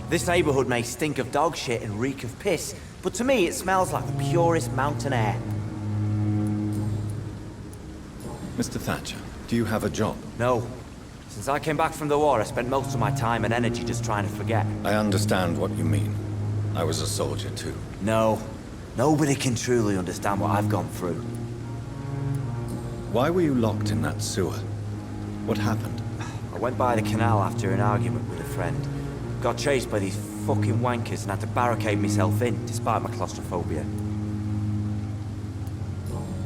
This neighborhood may stink of dog shit and reek of piss, but to me it smells like the purest mountain air. Mr. Thatcher, do you have a job? No. Since I came back from the war, I spent most of my time and energy just trying to forget. I understand what you mean. I was a soldier too. No. Nobody can truly understand what I've gone through. Why were you locked in that sewer? What happened? I went by the canal after an argument with a friend. Got chased by these fucking wankers and had to barricade myself in, despite my claustrophobia.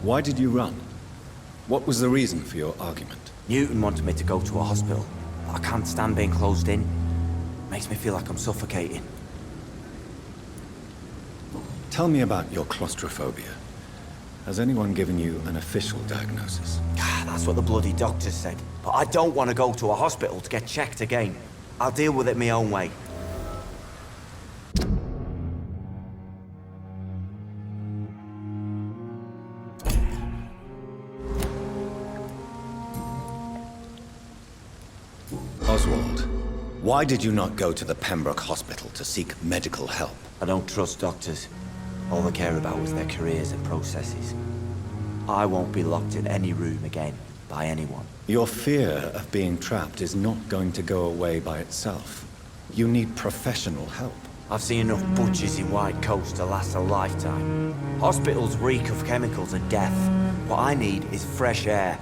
Why did you run? What was the reason for your argument? Newton wanted me to go to a hospital. I can't stand being closed in. Makes me feel like I'm suffocating. Tell me about your claustrophobia. Has anyone given you an official diagnosis? That's what the bloody doctors said. But I don't want to go to a hospital to get checked again. I'll deal with it my own way. Oswald, why did you not go to the Pembroke Hospital to seek medical help? I don't trust doctors. All they care about is their careers and processes. I won't be locked in any room again, by anyone. Your fear of being trapped is not going to go away by itself. You need professional help. I've seen enough butchers in white coats to last a lifetime. Hospitals reek of chemicals and death. What I need is fresh air.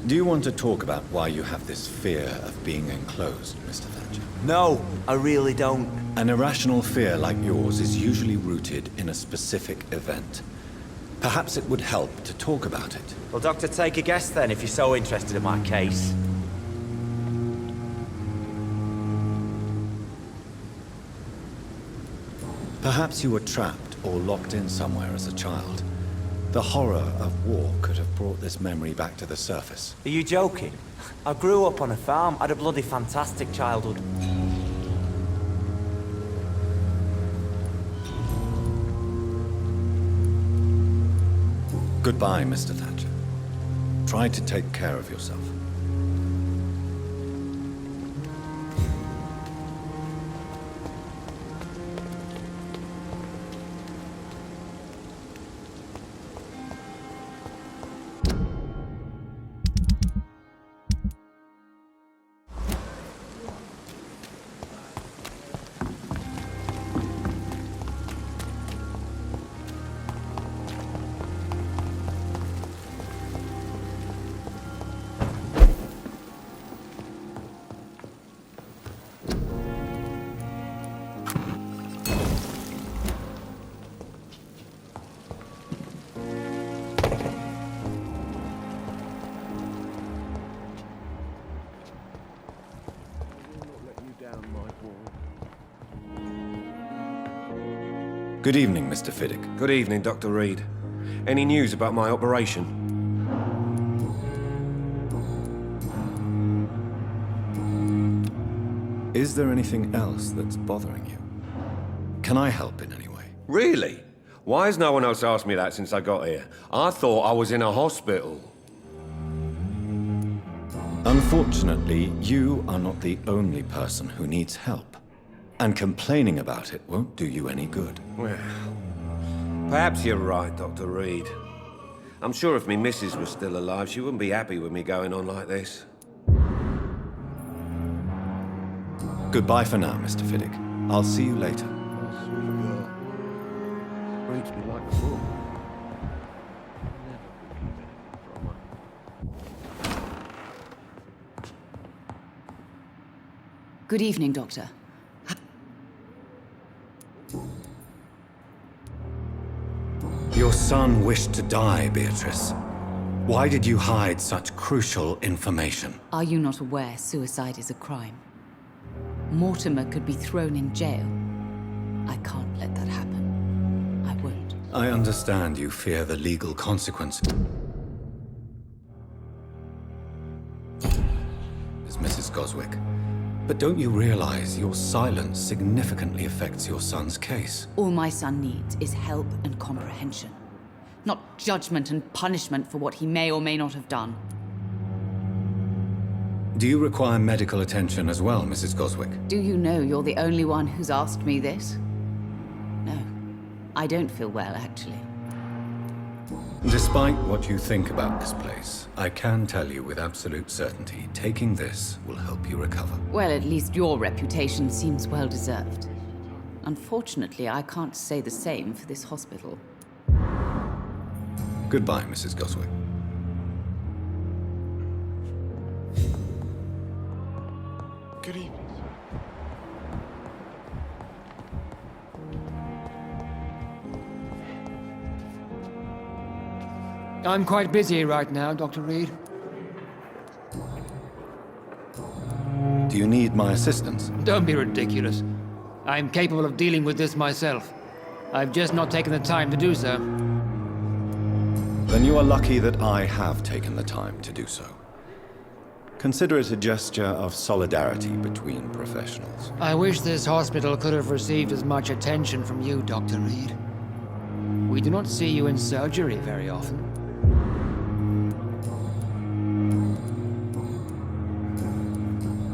Do you want to talk about why you have this fear of being enclosed, Mr. Thatcher? No, I really don't. An irrational fear like yours is usually rooted in a specific event. Perhaps it would help to talk about it. Well, Doctor, take a guess then, if you're so interested in my case. Perhaps you were trapped or locked in somewhere as a child. The horror of war could have brought this memory back to the surface. Are you joking? I grew up on a farm, had a bloody fantastic childhood. Goodbye, Mr. Thatcher. Try to take care of yourself. Good evening, Mr. Fiddick. Good evening, Dr. Reed. Any news about my operation? Is there anything else that's bothering you? Can I help in any way? Really? Why has no one else asked me that since I got here? I thought I was in a hospital. Unfortunately, you are not the only person who needs help. And complaining about it won't do you any good. Well, perhaps you're right, Dr. Reed. I'm sure if me missus was still alive, she wouldn't be happy with me going on like this. Goodbye for now, Mr. Fiddick. I'll see you later. Sweet girl. Reads me like a book. Good evening, Doctor. Your son wished to die, Beatrice. Why did you hide such crucial information? Are you not aware suicide is a crime? Mortimer could be thrown in jail. I can't let that happen. I won't. I understand you fear the legal consequences. Is Mrs. Goswick. But don't you realize your silence significantly affects your son's case? All my son needs is help and comprehension. Not judgment and punishment for what he may or may not have done. Do you require medical attention as well, Mrs. Goswick? Do you know you're the only one who's asked me this? No, I don't feel well, actually. Despite what you think about this place, I can tell you with absolute certainty, taking this will help you recover. Well, at least your reputation seems well deserved. Unfortunately, I can't say the same for this hospital. Goodbye, Mrs. Goswick. Good evening. I'm quite busy right now, Dr. Reed. Do you need my assistance? Don't be ridiculous. I'm capable of dealing with this myself. I've just not taken the time to do so. Then you are lucky that I have taken the time to do so. Consider it a gesture of solidarity between professionals. I wish this hospital could have received as much attention from you, Dr. Reed. We do not see you in surgery very often.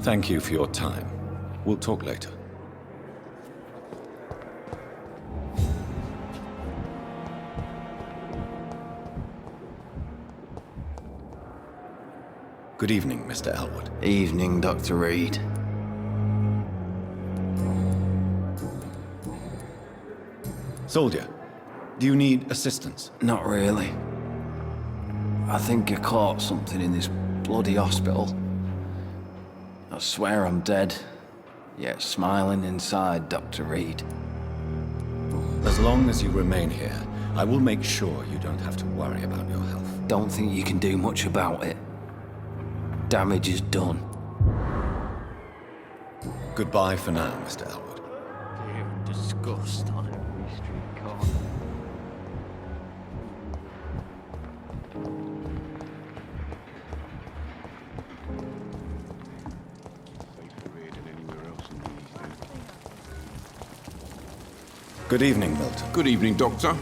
Thank you for your time. We'll talk later. Good evening, Mr. Elwood. Evening, Dr. Reed. Soldier, do you need assistance? Not really. I think I caught something in this bloody hospital. I swear I'm dead, yet smiling inside, Dr. Reed. As long as you remain here, I will make sure you don't have to worry about your health. Don't think you can do much about it. Damage is done. Goodbye for now, Mr. Elwood. Fear and disgust on every street corner. Good evening, Milton. Good evening, Doctor.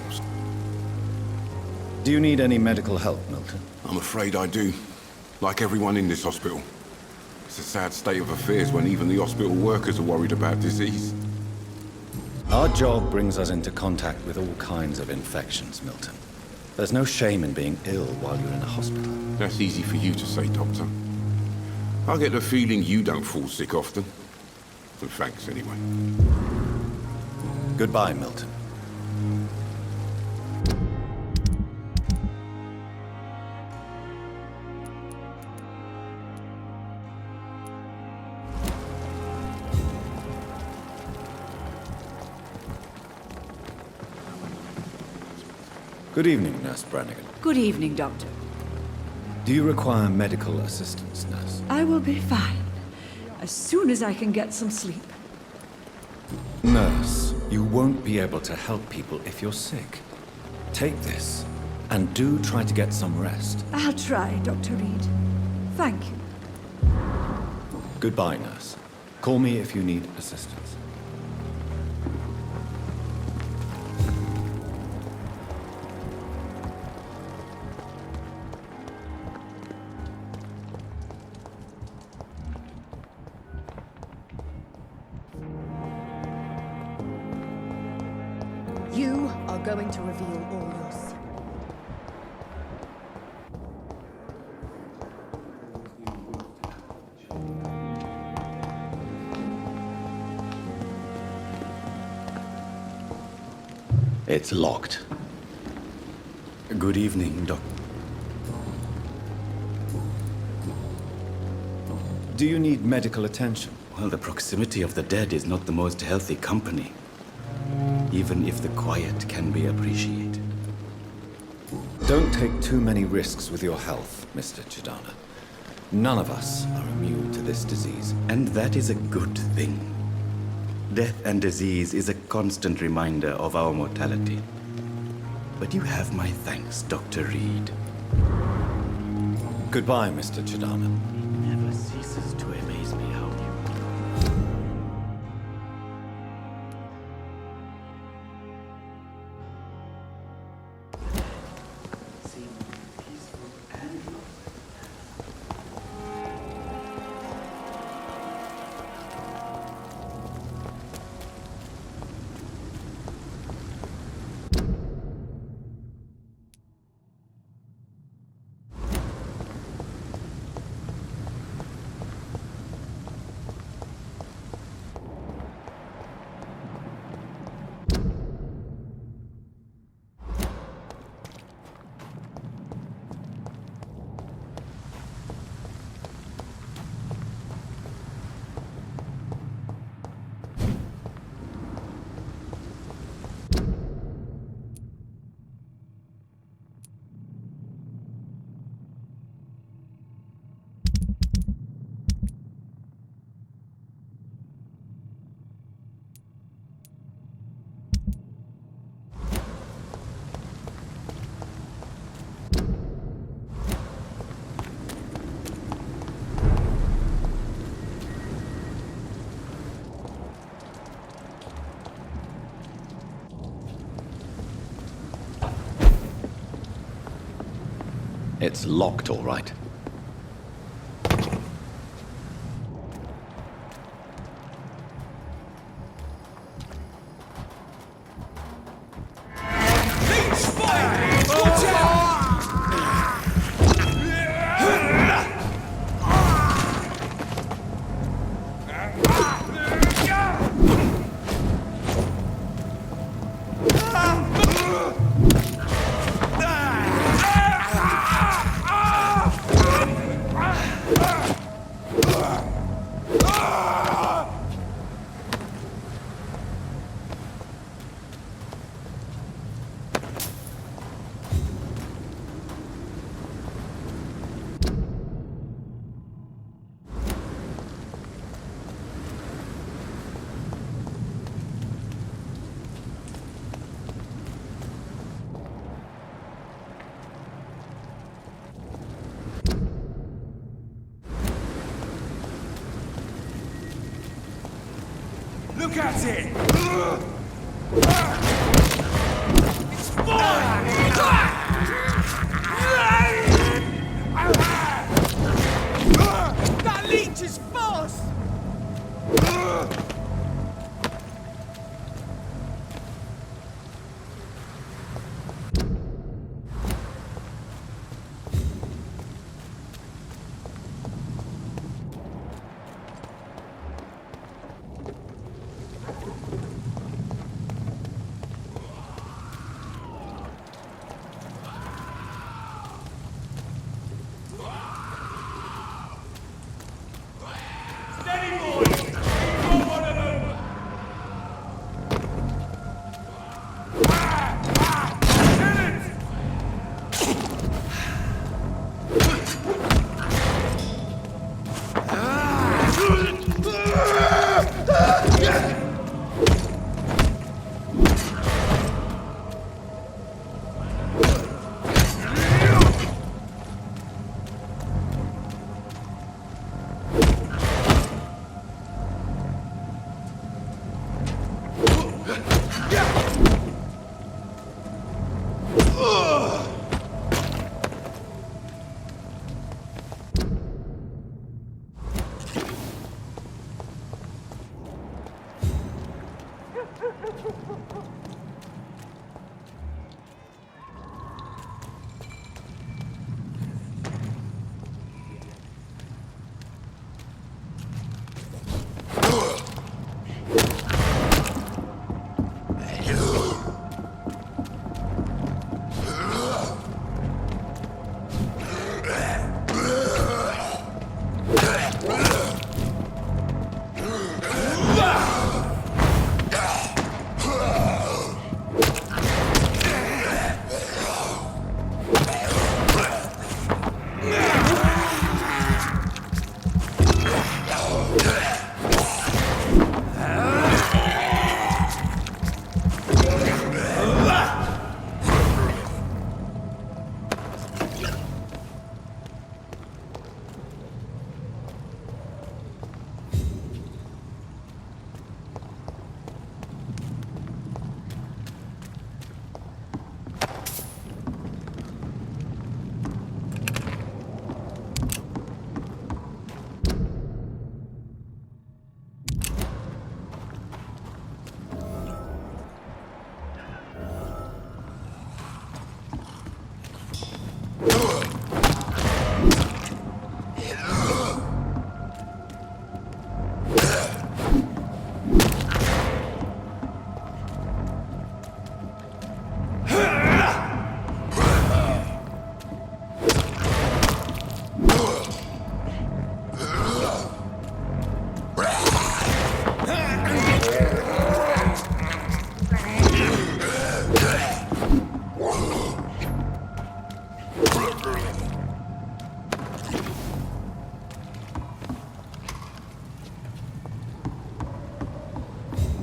Do you need any medical help, Milton? I'm afraid I do. Like everyone in this hospital. It's a sad state of affairs when even the hospital workers are worried about disease. Our job brings us into contact with all kinds of infections, Milton. There's no shame in being ill while you're in a hospital. That's easy for you to say, Doctor. I get the feeling you don't fall sick often. But thanks anyway. Goodbye, Milton. Good evening, Nurse Brannigan. Good evening, Doctor. Do you require medical assistance, Nurse? I will be fine as soon as I can get some sleep. Nurse, you won't be able to help people if you're sick. Take this, and do try to get some rest. I'll try, Dr. Reed. Thank you. Goodbye, Nurse. Call me if you need assistance. You are going to reveal all your secrets. It's locked. Good evening, Doc. Do you need medical attention? Well, the proximity of the dead is not the most healthy company, even if the quiet can be appreciated. Don't take too many risks with your health, Mr. Chidana. None of us are immune to this disease. And that is a good thing. Death and disease is a constant reminder of our mortality. But you have my thanks, Dr. Reed. Goodbye, Mr. Chidana. It never ceases to amaze me how you... seem peaceful and It's locked, all right. Look at it! It's fine! That leech is fast!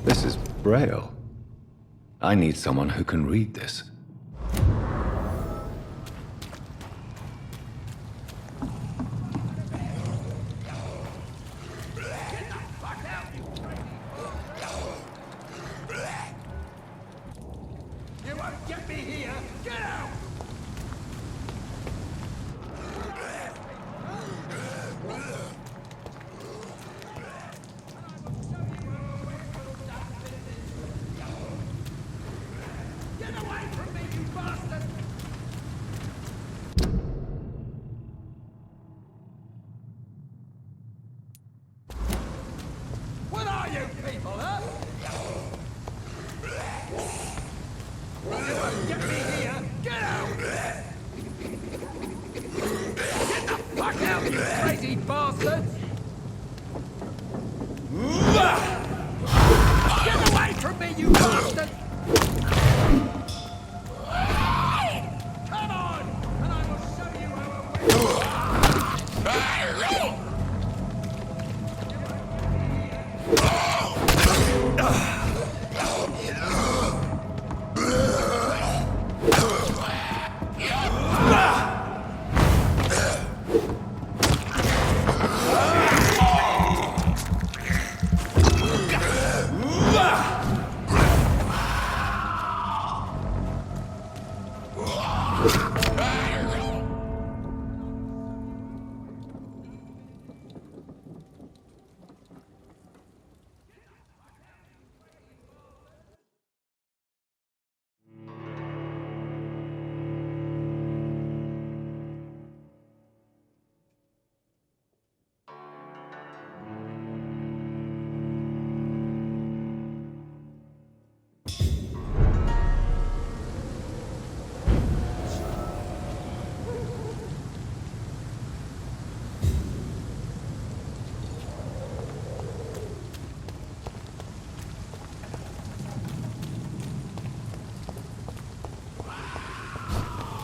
This is Braille. I need someone who can read this. crazy bastards! Get away from me, you bastard! Come on, and I will show you how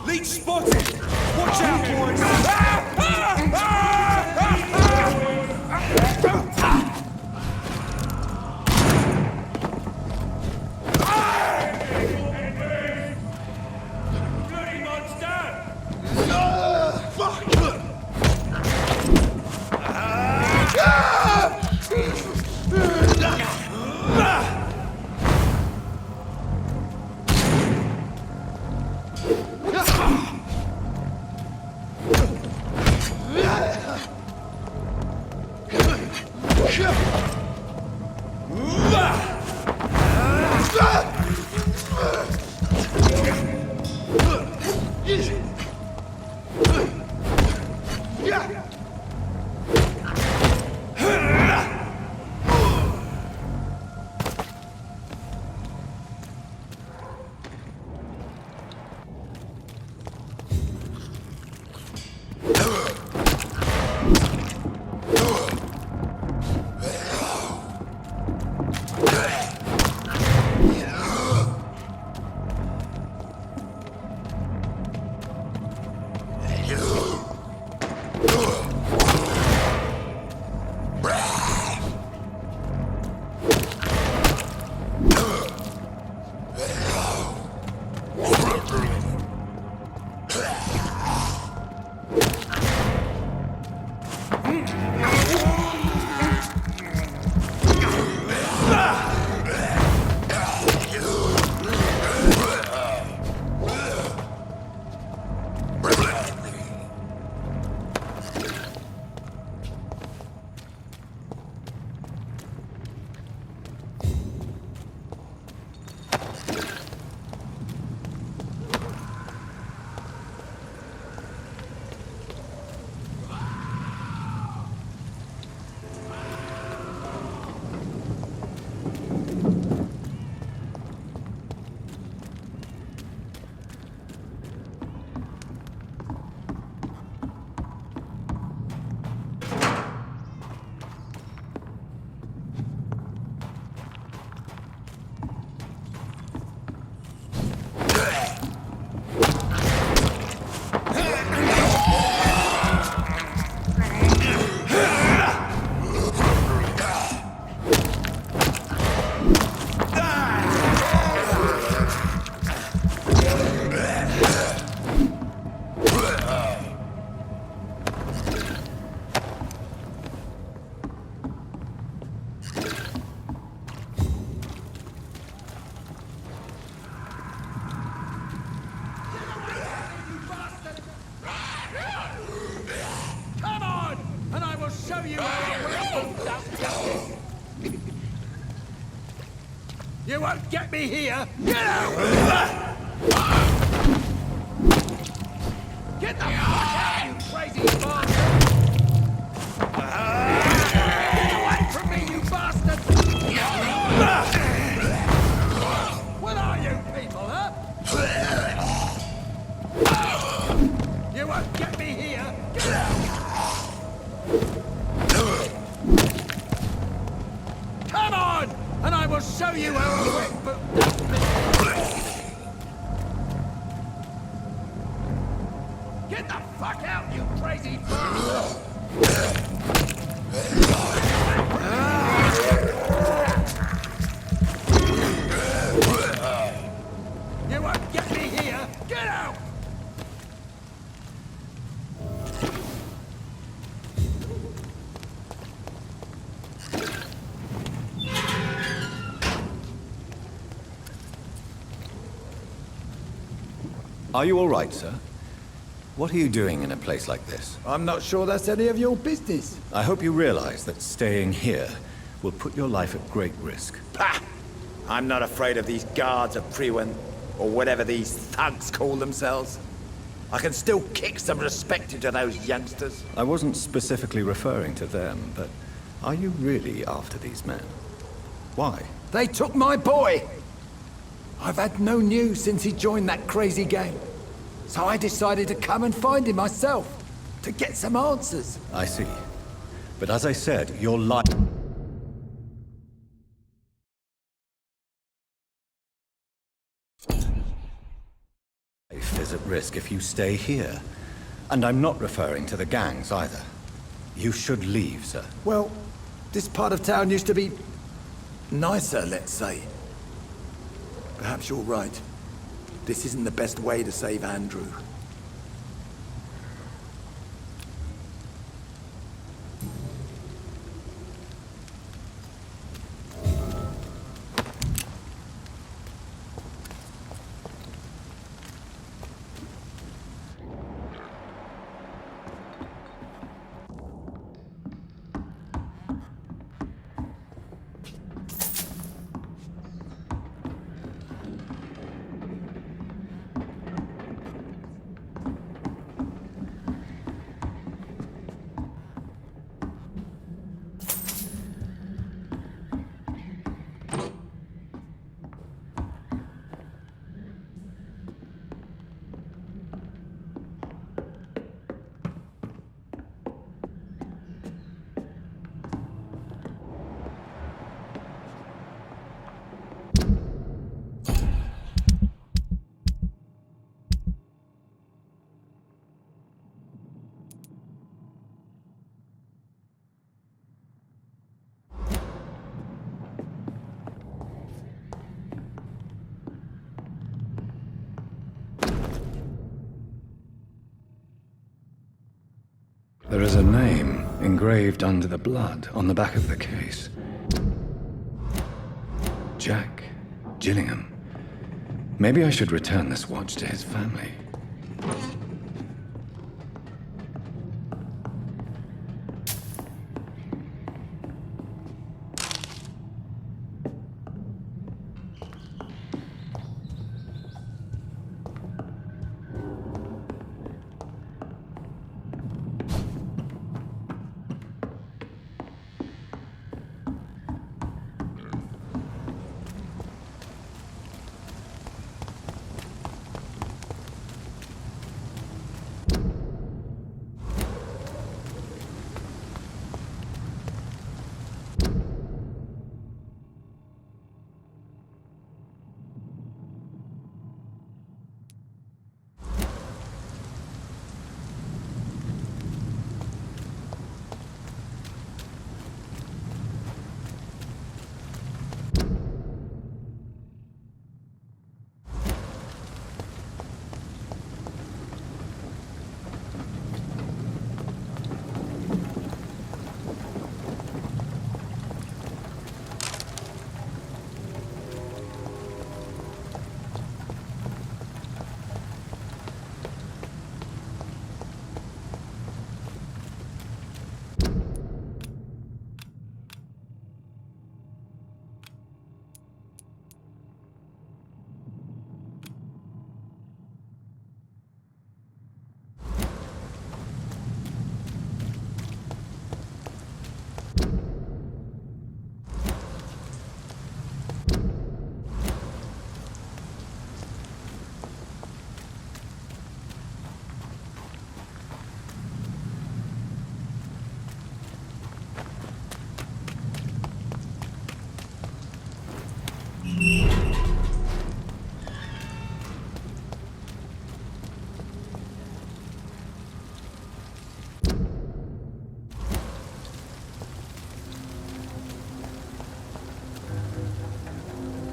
Leech spotted! Watch out, boys! Bloody monster! You won't get me here! Get out! Get the fuck out, you crazy bastard! Get away from me, you bastard! What are you people, huh? You won't get me here! Get out! I'll show you how quick, but... Get the fuck out, you crazy bastard! You won't get me here! Get out! Are you all right, sir? What are you doing in a place like this? I'm not sure that's any of your business. I hope you realize that staying here will put your life at great risk. Pah! I'm not afraid of these guards of Priwen, or whatever these thugs call themselves. I can still kick some respect into those youngsters. I wasn't specifically referring to them, but are you really after these men? Why? They took my boy! I've had no news since he joined that crazy gang. So I decided to come and find him myself, to get some answers. I see. But as I said, your life is at risk if you stay here. And I'm not referring to the gangs either. You should leave, sir. Well, this part of town used to be nicer, let's say. Perhaps you're right. This isn't the best way to save Andrew. There is a name engraved under the blood on the back of the case. Jack Gillingham. Maybe I should return this watch to his family.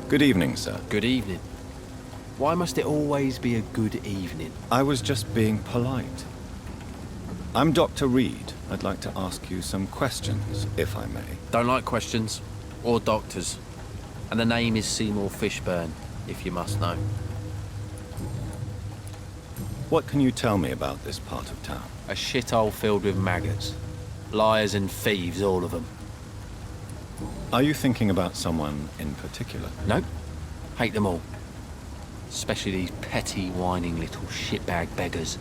Good evening, sir. Good evening. Why must it always be a good evening? I was just being polite. I'm Dr. Reed. I'd like to ask you some questions, if I may. Don't like questions. Or doctors. And the name is Seymour Fishburne, if you must know. What can you tell me about this part of town? A shithole filled with maggots. Liars and thieves, all of them. Are you thinking about someone in particular? Nope. Hate them all. Especially these petty, whining little shitbag beggars.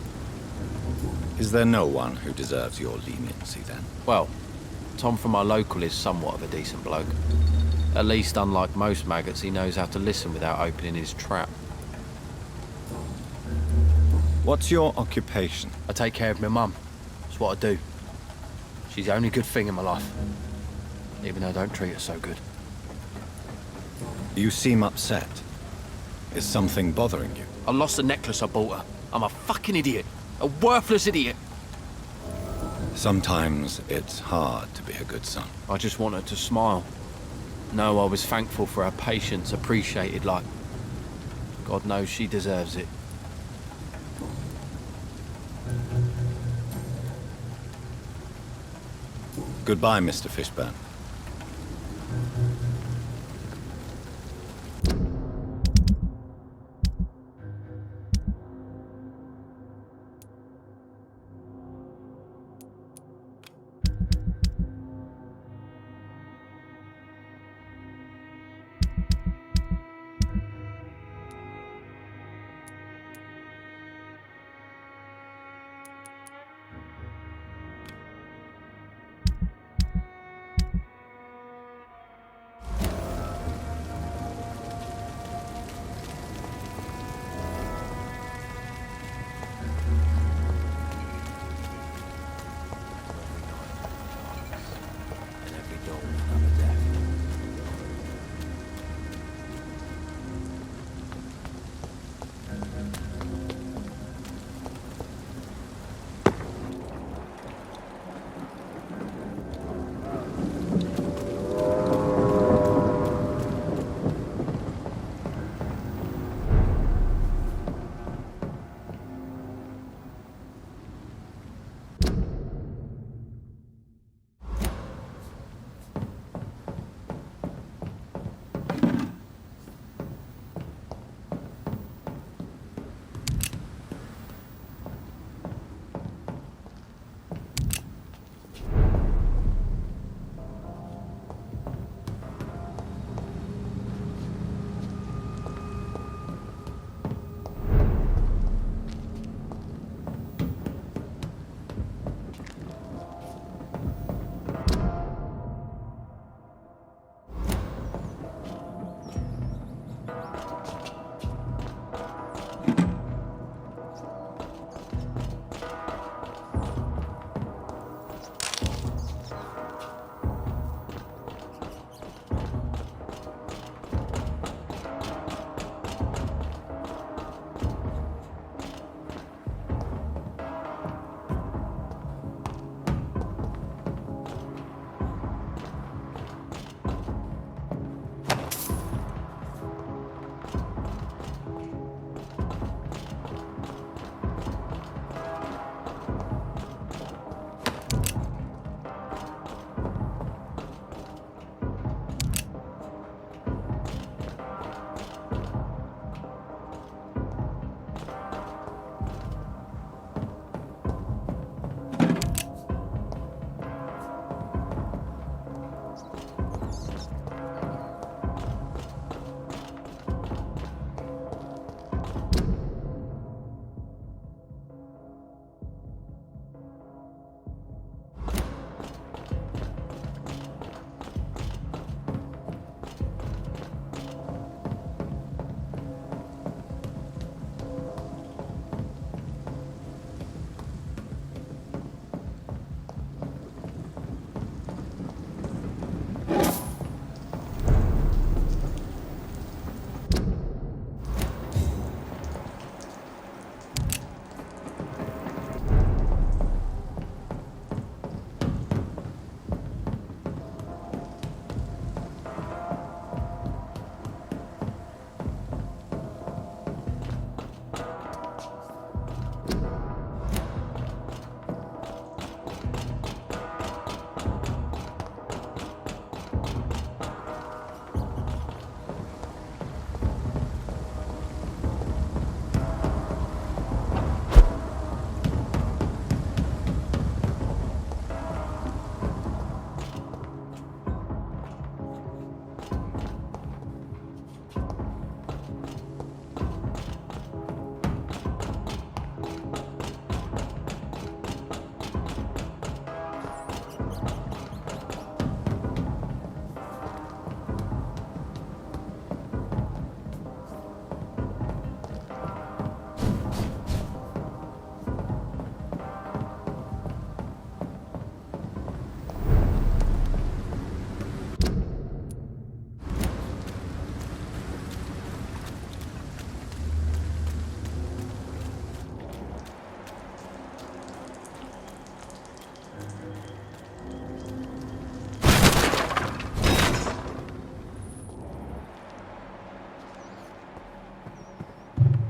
Is there no one who deserves your leniency, then? Well, Tom from our local is somewhat of a decent bloke. At least, unlike most maggots, he knows how to listen without opening his trap. What's your occupation? I take care of my mum. That's what I do. She's the only good thing in my life. Even though I don't treat her so good. You seem upset. Is something bothering you? I lost the necklace I bought her. I'm a fucking idiot. A worthless idiot. Sometimes it's hard to be a good son. I just want her to smile. No, I was thankful for her patience, appreciated like... God knows she deserves it. Goodbye, Mr. Fishburne.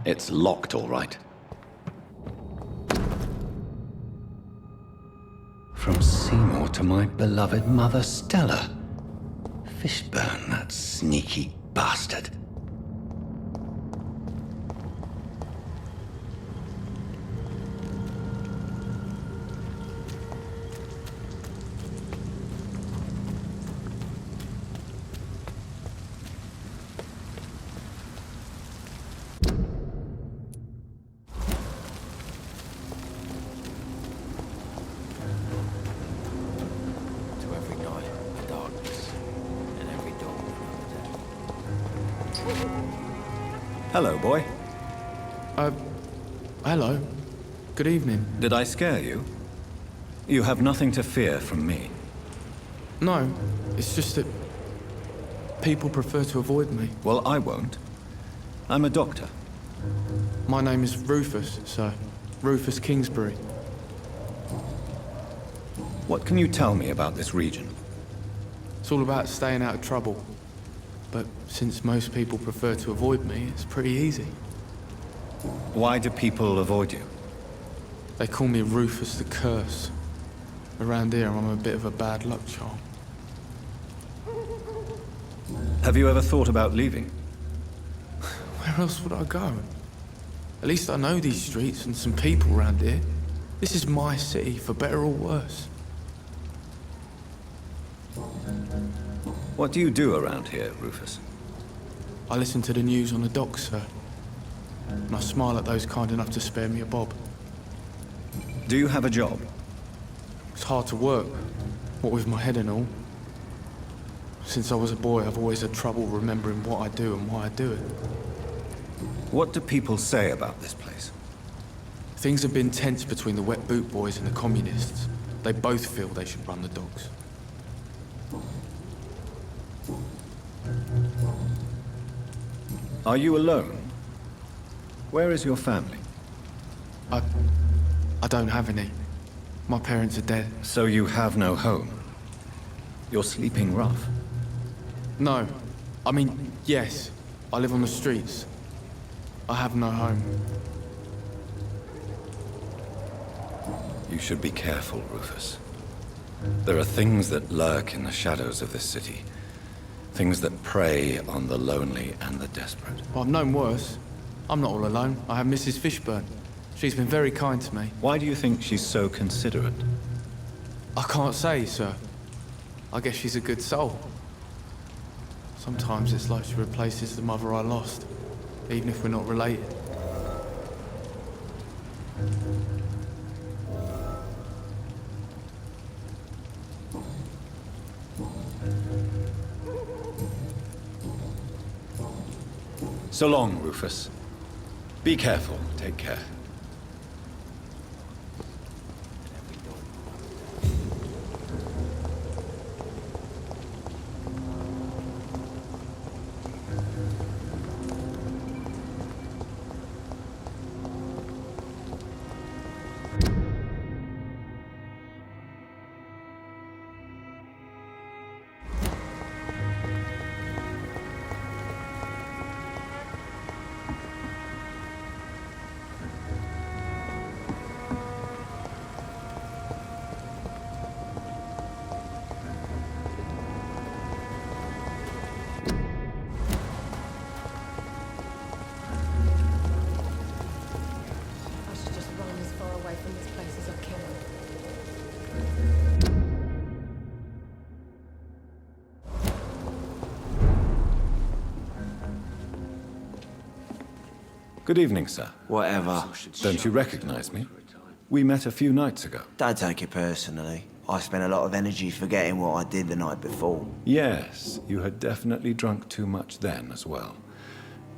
It's locked, all right. From Seymour to my beloved mother Stella. Fishburne, that sneaky bastard. Hello, boy. Hello. Good evening. Did I scare you? You have nothing to fear from me. No, it's just that people prefer to avoid me. Well, I won't. I'm a doctor. My name is Rufus, sir. Rufus Kingsbury. What can you tell me about this region? It's all about staying out of trouble. But since most people prefer to avoid me, it's pretty easy. Why do people avoid you? They call me Rufus the Curse. Around here, I'm a bit of a bad luck charm. Have you ever thought about leaving? Where else would I go? At least I know these streets and some people around here. This is my city, for better or worse. What do you do around here, Rufus? I listen to the news on the docks, sir. And I smile at those kind enough to spare me a bob. Do you have a job? It's hard to work, what with my head and all. Since I was a boy, I've always had trouble remembering what I do and why I do it. What do people say about this place? Things have been tense between the wet boot boys and the communists. They both feel they should run the docks. Are you alone? Where is your family? I don't have any. My parents are dead. So you have no home? You're sleeping rough? No. I mean, yes. I live on the streets. I have no home. You should be careful, Rufus. There are things that lurk in the shadows of this city. Things that prey on the lonely and the desperate. Well, I've known worse. I'm not all alone. I have Mrs. Fishburne. She's been very kind to me. Why do you think she's so considerate? I can't say, sir. I guess she's a good soul. Sometimes it's like she replaces the mother I lost, even if we're not related. So long, Rufus. Be careful. Take care. Good evening, sir. Whatever. Don't you recognize me? We met a few nights ago. Don't take it personally. I spent a lot of energy forgetting what I did the night before. Yes, you had definitely drunk too much then as well.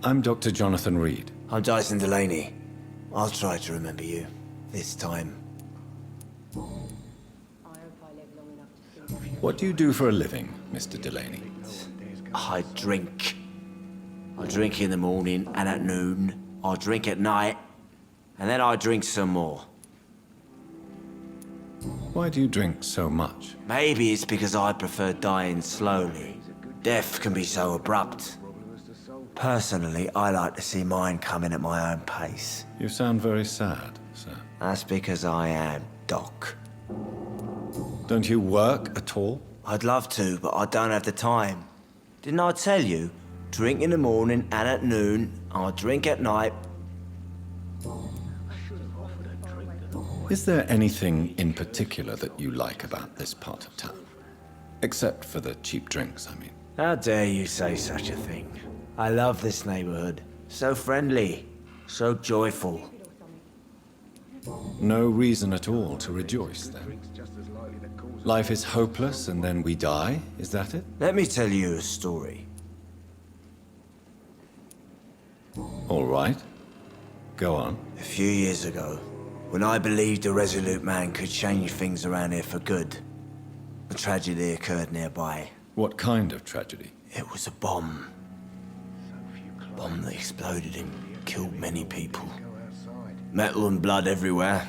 I'm Dr. Jonathan Reed. I'm Dyson Delaney. I'll try to remember you. This time. What do you do for a living, Mr. Delaney? I drink. I drink in the morning and at noon. I drink at night. And then I drink some more. Why do you drink so much? Maybe it's because I prefer dying slowly. Death can be so abrupt. Personally, I like to see mine coming at my own pace. You sound very sad, sir. That's because I am, Doc. Don't you work at all? I'd love to, but I don't have the time. Didn't I tell you? Drink in the morning and at noon. I drink at night. Is there anything in particular that you like about this part of town? Except for the cheap drinks, I mean. How dare you say such a thing? I love this neighborhood. So friendly, so joyful. No reason at all to rejoice, then. Life is hopeless and then we die, is that it? Let me tell you a story. All right. Go on. A few years ago, when I believed a resolute man could change things around here for good, a tragedy occurred nearby. What kind of tragedy? It was a bomb. Bomb that exploded and killed many people. Metal and blood everywhere.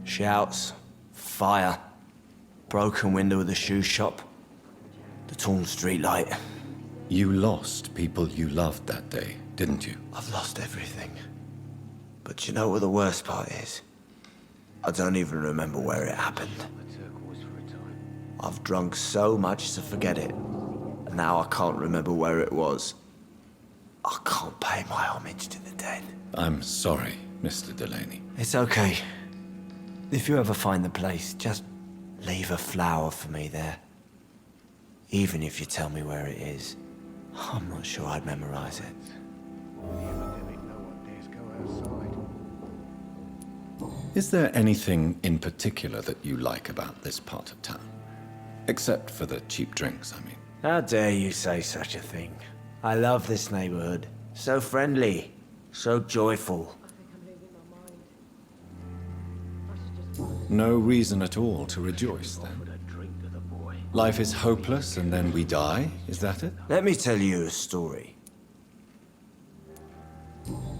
Shouts, fire, broken window of the shoe shop, the torn street light. You lost people you loved that day, didn't you? I've lost everything. But you know what the worst part is? I don't even remember where it happened. I've drunk so much to forget it. And now I can't remember where it was. I can't pay my homage to the dead. I'm sorry, Mr. Delaney. It's okay. If you ever find the place, just leave a flower for me there. Even if you tell me where it is, I'm not sure I'd memorize it. Is there anything in particular that you like about this part of town? Except for the cheap drinks, I mean. How dare you say such a thing? I love this neighborhood. So friendly, so joyful. No reason at all to rejoice, then. Life is hopeless and then we die, is that it? Let me tell you a story.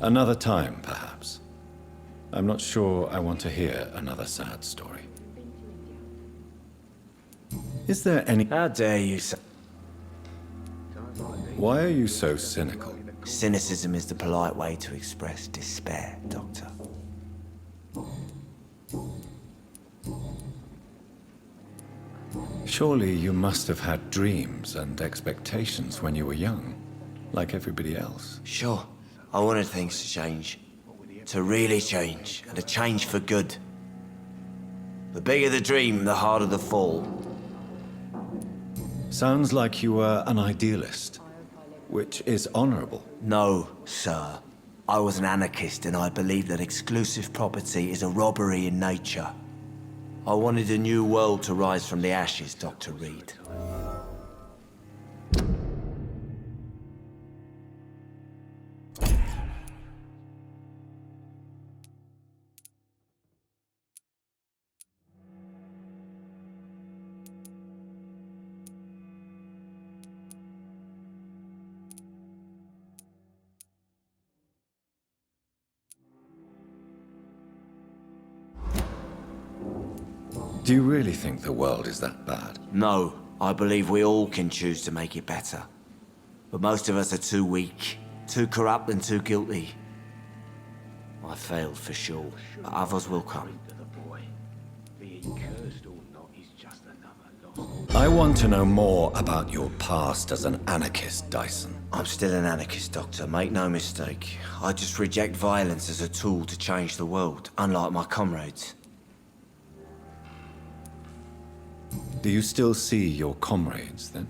Another time, perhaps. I'm not sure I want to hear another sad story. Is there any... How dare you say... Why are you so cynical? Cynicism is the polite way to express despair, Doctor. Surely you must have had dreams and expectations when you were young, like everybody else. Sure, I wanted things to change. To really change, and to change for good. The bigger the dream, the harder the fall. Sounds like you were an idealist, which is honorable. No, sir. I was an anarchist and I believed that exclusive property is a robbery in nature. I wanted a new world to rise from the ashes, Dr. Reed. Do you really think the world is that bad? No, I believe we all can choose to make it better. But most of us are too weak, too corrupt and too guilty. I failed for sure, but others will come. I want to know more about your past as an anarchist, Dyson. I'm still an anarchist, Doctor, make no mistake. I just reject violence as a tool to change the world, unlike my comrades. Do you still see your comrades, then?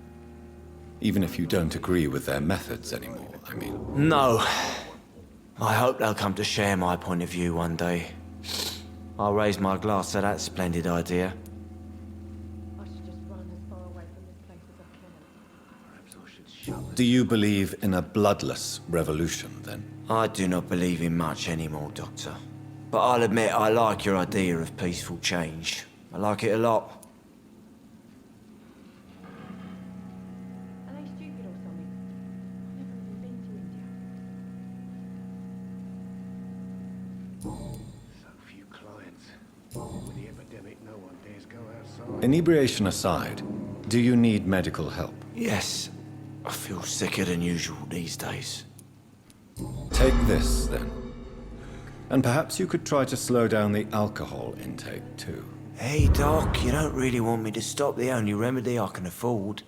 Even if you don't agree with their methods anymore, I mean. No. I hope they'll come to share my point of view one day. I'll raise my glass to that splendid idea. Do you believe in a bloodless revolution, then? I do not believe in much anymore, Doctor. But I'll admit I like your idea of peaceful change. I like it a lot. Inebriation aside, do you need medical help? Yes. I feel sicker than usual these days. Take this, then. And perhaps you could try to slow down the alcohol intake, too. Hey, Doc, you don't really want me to stop the only remedy I can afford.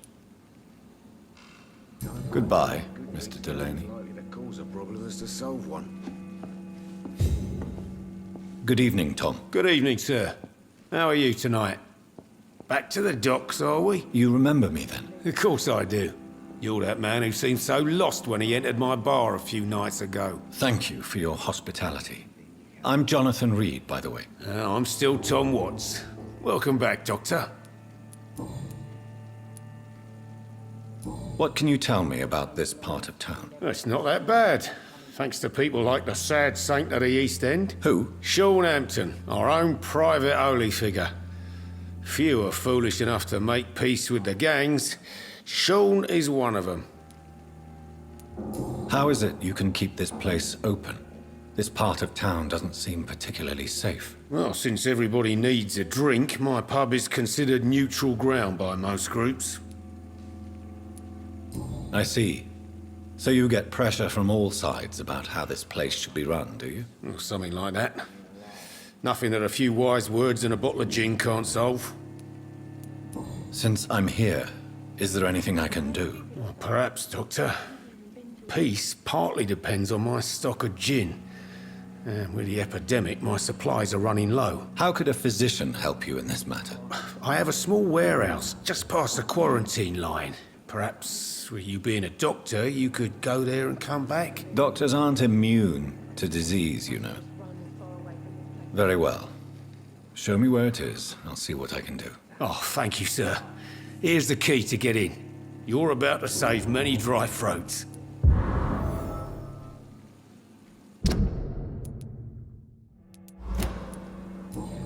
Goodbye, Mr. Delaney. The cause a problem is to solve one. Good evening, Tom. Good evening, sir. How are you tonight? Back to the docks, are we? You remember me, then? Of course I do. You're that man who seemed so lost when he entered my bar a few nights ago. Thank you for your hospitality. I'm Jonathan Reed, by the way. I'm still Tom Watts. Welcome back, Doctor. What can you tell me about this part of town? It's not that bad. Thanks to people like the sad saint of the East End. Who? Sean Hampton, our own private holy figure. Few are foolish enough to make peace with the gangs. Sean is one of them. How is it you can keep this place open? This part of town doesn't seem particularly safe. Well, since everybody needs a drink, my pub is considered neutral ground by most groups. I see. So you get pressure from all sides about how this place should be run, do you? Well, something like that. Nothing that a few wise words and a bottle of gin can't solve. Since I'm here, is there anything I can do? Well, perhaps, Doctor. Peace partly depends on my stock of gin. And with the epidemic, my supplies are running low. How could a physician help you in this matter? I have a small warehouse just past the quarantine line. Perhaps, with you being a doctor, you could go there and come back? Doctors aren't immune to disease, you know. Very well. Show me where it is. I'll see what I can do. Oh, thank you, sir. Here's the key to get in. You're about to save many dry throats.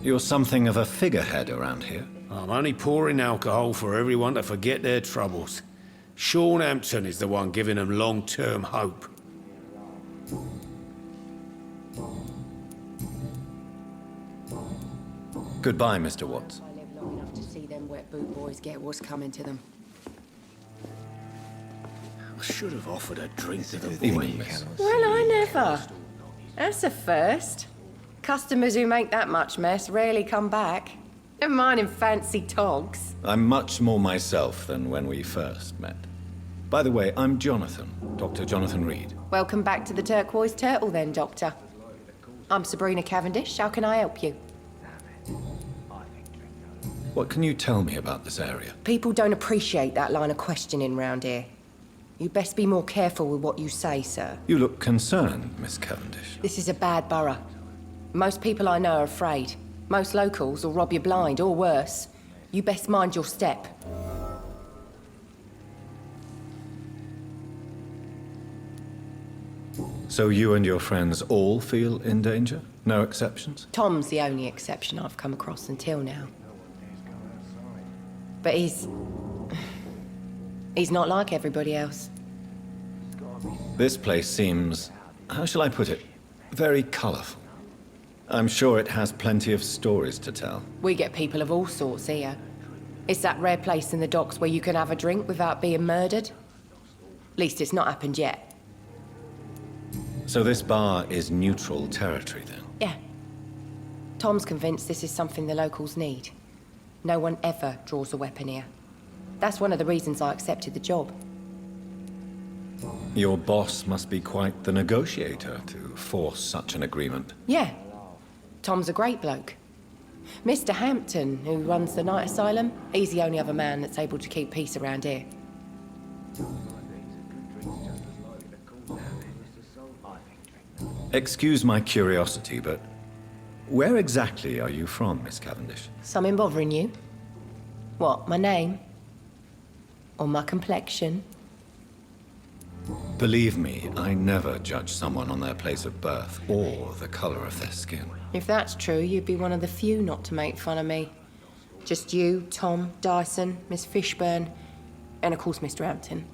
You're something of a figurehead around here. I'm only pouring alcohol for everyone to forget their troubles. Sean Hampton is the one giving them long-term hope. Goodbye, Mr. Watts. I live long enough to see them wet boot boys get what's coming to them. I should have offered a drink to the Evening, miss. Well, I never. That's a first. Customers who make that much mess rarely come back. Never mind in fancy togs. I'm much more myself than when we first met. By the way, I'm Jonathan, Dr. Jonathan Reed. Welcome back to the Turquoise Turtle then, Doctor. I'm Sabrina Cavendish. How can I help you? What can you tell me about this area? People don't appreciate that line of questioning round here. You best be more careful with what you say, sir. You look concerned, Miss Cavendish. This is a bad borough. Most people I know are afraid. Most locals will rob you blind, or worse. You best mind your step. So you and your friends all feel in danger? No exceptions? Tom's the only exception I've come across until now. But he's not like everybody else. This place seems, how shall I put it, very colourful. I'm sure it has plenty of stories to tell. We get people of all sorts here. It's that rare place in the docks where you can have a drink without being murdered. At least it's not happened yet. So this bar is neutral territory, then? Yeah. Tom's convinced this is something the locals need. No one ever draws a weapon here. That's one of the reasons I accepted the job. Your boss must be quite the negotiator to force such an agreement. Yeah. Tom's a great bloke. Mr. Hampton, who runs the night asylum, he's the only other man that's able to keep peace around here. Excuse my curiosity, but where exactly are you from, Miss Cavendish? Something bothering you? What, my name? Or my complexion? Believe me, I never judge someone on their place of birth or the color of their skin. If that's true, you'd be one of the few not to make fun of me. Just you, Tom, Dyson, Miss Fishburne, and of course Mr. Hampton.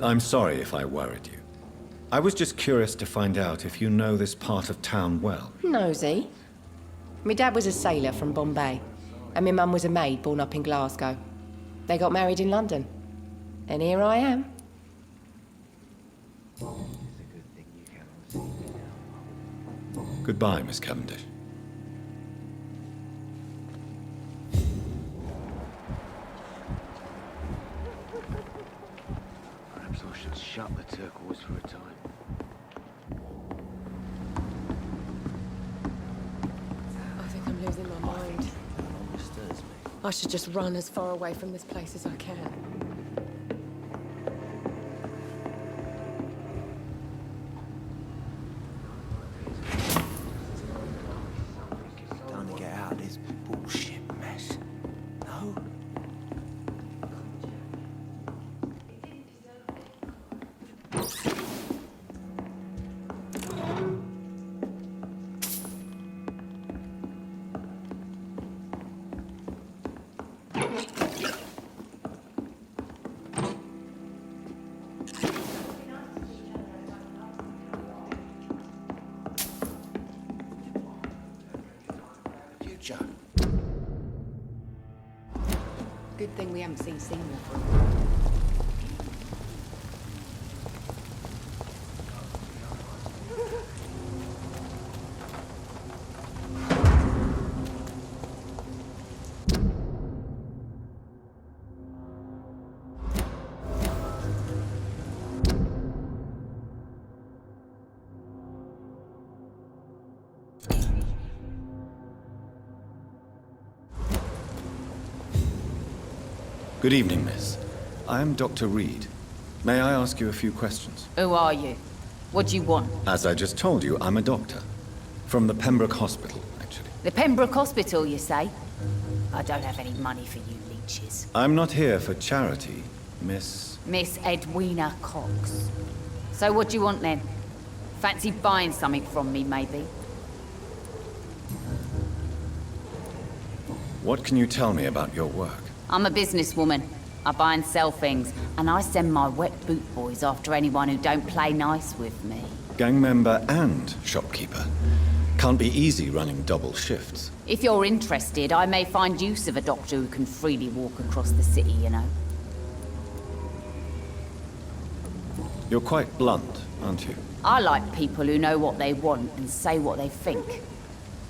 I'm sorry if I worried you. I was just curious to find out if you know this part of town well. Nosy. My dad was a sailor from Bombay, and my mum was a maid born up in Glasgow. They got married in London. And here I am. Goodbye, Miss Cavendish. Perhaps I should shut the turquoise for a time. I think I'm losing my mind. I should just run as far away from this place as I can. Time to get out of this bullshit mess. No? Good thing we haven't seen Seymour for a while. Good evening, miss. I am Dr. Reed. May I ask you a few questions? Who are you? What do you want? As I just told you, I'm a doctor. From the Pembroke Hospital, actually. The Pembroke Hospital, you say? I don't have any money for you leeches. I'm not here for charity, Miss... Miss Edwina Cox. So what do you want then? Fancy buying something from me, maybe? What can you tell me about your work? I'm a businesswoman. I buy and sell things, and I send my wet boot boys after anyone who don't play nice with me. Gang member and shopkeeper. Can't be easy running double shifts. If you're interested, I may find use of a doctor who can freely walk across the city, you know. You're quite blunt, aren't you? I like people who know what they want and say what they think.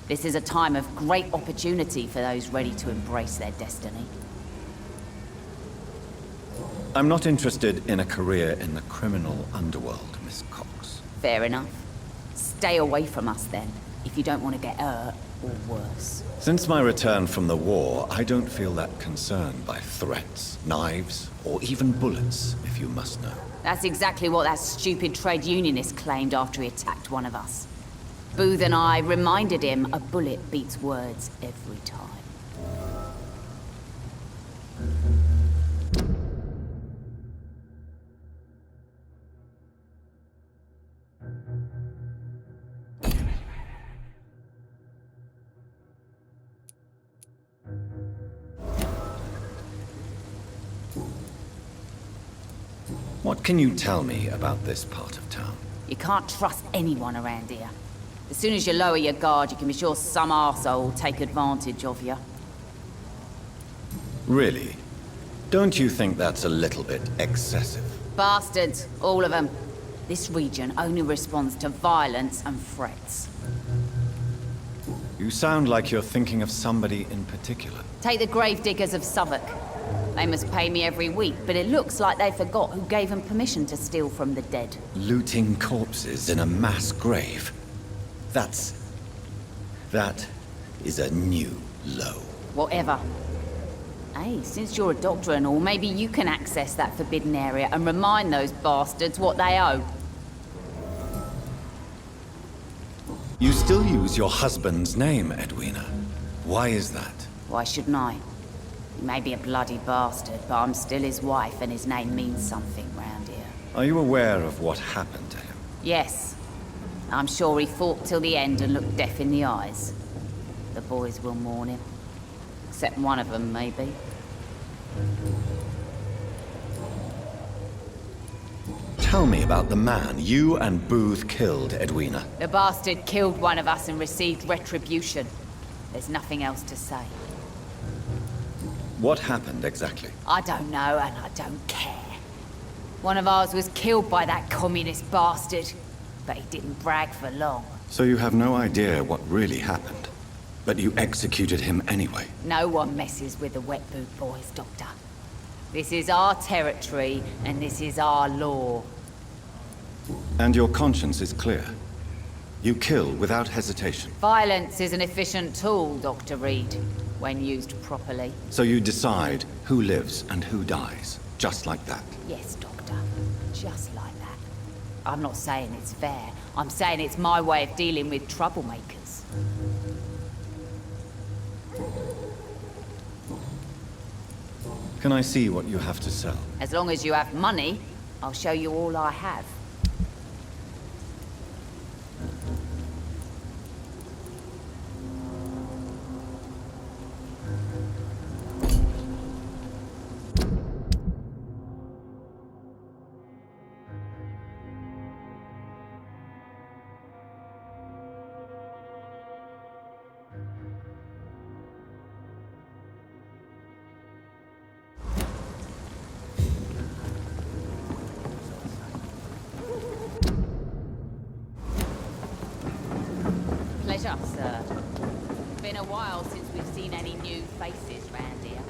This is a time of great opportunity for those ready to embrace their destiny. I'm not interested in a career in the criminal underworld, Miss Cox. Fair enough. Stay away from us then, if you don't want to get hurt or worse. Since my return from the war, I don't feel that concerned by threats, knives, or even bullets, if you must know. That's exactly what that stupid trade unionist claimed after he attacked one of us. Booth and I reminded him a bullet beats words every time. What can you tell me about this part of town? You can't trust anyone around here. As soon as you lower your guard, you can be sure some arsehole will take advantage of you. Really? Don't you think that's a little bit excessive? Bastards, all of them. This region only responds to violence and threats. You sound like you're thinking of somebody in particular. Take the gravediggers of Southwark. They must pay me every week, but it looks like they forgot who gave them permission to steal from the dead. Looting corpses in a mass grave. That is a new low. Whatever. Hey, since you're a doctor and all, maybe you can access that forbidden area and remind those bastards what they owe. You still use your husband's name, Edwina. Why is that? Why shouldn't I? He may be a bloody bastard, but I'm still his wife and his name means something round here. Are you aware of what happened to him? Yes. I'm sure he fought till the end and looked death in the eyes. The boys will mourn him. Except one of them, maybe. Tell me about the man you and Booth killed, Edwina. The bastard killed one of us and received retribution. There's nothing else to say. What happened exactly? I don't know, and I don't care. One of ours was killed by that communist bastard, but he didn't brag for long. So you have no idea what really happened, but you executed him anyway. No one messes with the wet boot boys, Doctor. This is our territory, and this is our law. And your conscience is clear. You kill without hesitation. Violence is an efficient tool, Dr. Reed, when used properly. So you decide who lives and who dies, just like that. Yes, Doctor. Just like that. I'm not saying it's fair. I'm saying it's my way of dealing with troublemakers. Can I see what you have to sell? As long as you have money, I'll show you all I have. Pleasure, sir. Been a while since we've seen any new faces round here.